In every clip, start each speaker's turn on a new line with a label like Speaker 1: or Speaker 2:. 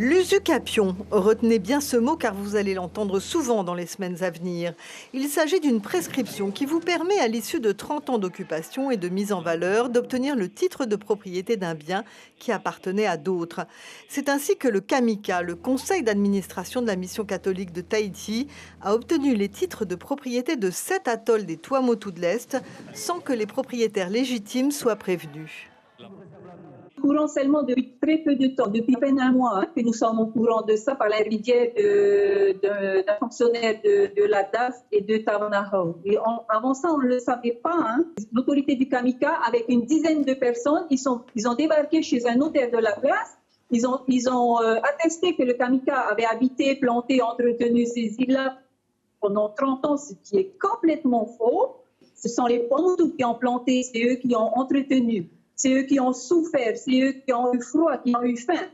Speaker 1: L'usucapion, retenez bien ce mot car vous allez l'entendre souvent dans les semaines à venir. Il s'agit d'une prescription qui vous permet à l'issue de 30 ans d'occupation et de mise en valeur d'obtenir le titre de propriété d'un bien qui appartenait à d'autres. C'est ainsi que le CAMICA, le conseil d'administration de la mission catholique de Tahiti, a obtenu les titres de propriété de 7 atolls des Tuamotu de l'Est sans que les propriétaires légitimes soient prévenus.
Speaker 2: Courant seulement depuis très peu de temps, depuis à peine un mois, que nous sommes au courant de ça par l'intermédiaire d'un fonctionnaire de la DAF et de Tavanaro. Avant ça, on ne le savait pas. L'autorité du CAMICA, avec une dizaine de personnes, ils ont débarqué chez un notaire de la place. Ils ont attesté que le CAMICA avait habité, planté, entretenu ces îles-là pendant 30 ans, ce qui est complètement faux. Ce sont les Tuamotu qui ont planté, c'est eux qui ont entretenu. C'est eux qui ont souffert, c'est eux qui ont eu froid, qui ont eu faim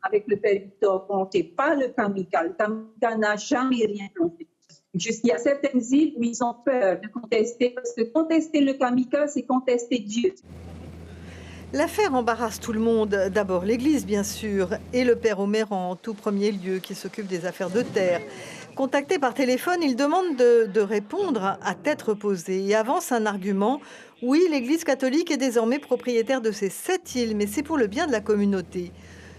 Speaker 2: avec le père Victor planté, pas le CAMICA. Le CAMICA n'a jamais rien planté. Jusqu'il y a certaines îles où ils ont peur de contester, parce que contester le CAMICA, c'est contester Dieu.
Speaker 1: L'affaire embarrasse tout le monde. D'abord l'Église, bien sûr, et le père Omer en tout premier lieu, qui s'occupe des affaires de terre. Contacté par téléphone, il demande de répondre à tête reposée et avance un argument. Oui, l'Église catholique est désormais propriétaire de ces 7 îles, mais c'est pour le bien de la communauté.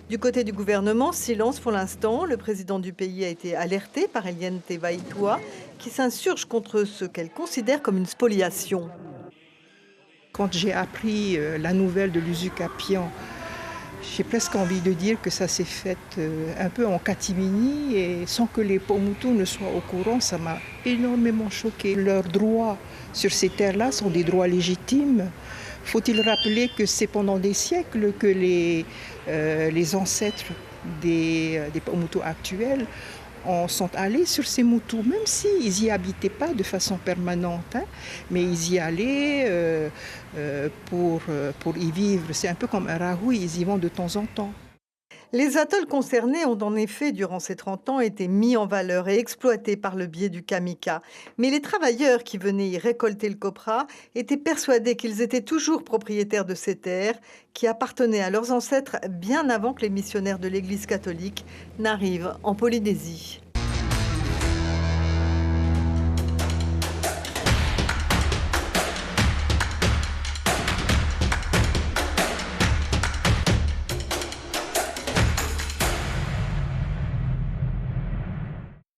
Speaker 1: Du côté du gouvernement, silence pour l'instant. Le président du pays a été alerté par Eliane Tevaitua, qui s'insurge contre ce qu'elle considère comme une spoliation.
Speaker 3: Quand j'ai appris la nouvelle de l'usucapion, j'ai presque envie de dire que ça s'est fait un peu en catimini et sans que les Tuamotu ne soient au courant, ça m'a énormément choqué. Leurs droits sur ces terres-là sont des droits légitimes. Faut-il rappeler que c'est pendant des siècles que les ancêtres des Tuamotu actuels sont allés sur ces moutous, même s'ils n'y habitaient pas de façon permanente, mais ils y allaient pour y vivre. C'est un peu comme un rahoui, ils y vont de temps en temps.
Speaker 1: Les atolls concernés ont en effet, durant ces 30 ans, été mis en valeur et exploités par le biais du CAMICA. Mais les travailleurs qui venaient y récolter le copra étaient persuadés qu'ils étaient toujours propriétaires de ces terres qui appartenaient à leurs ancêtres bien avant que les missionnaires de l'Église catholique n'arrivent en Polynésie.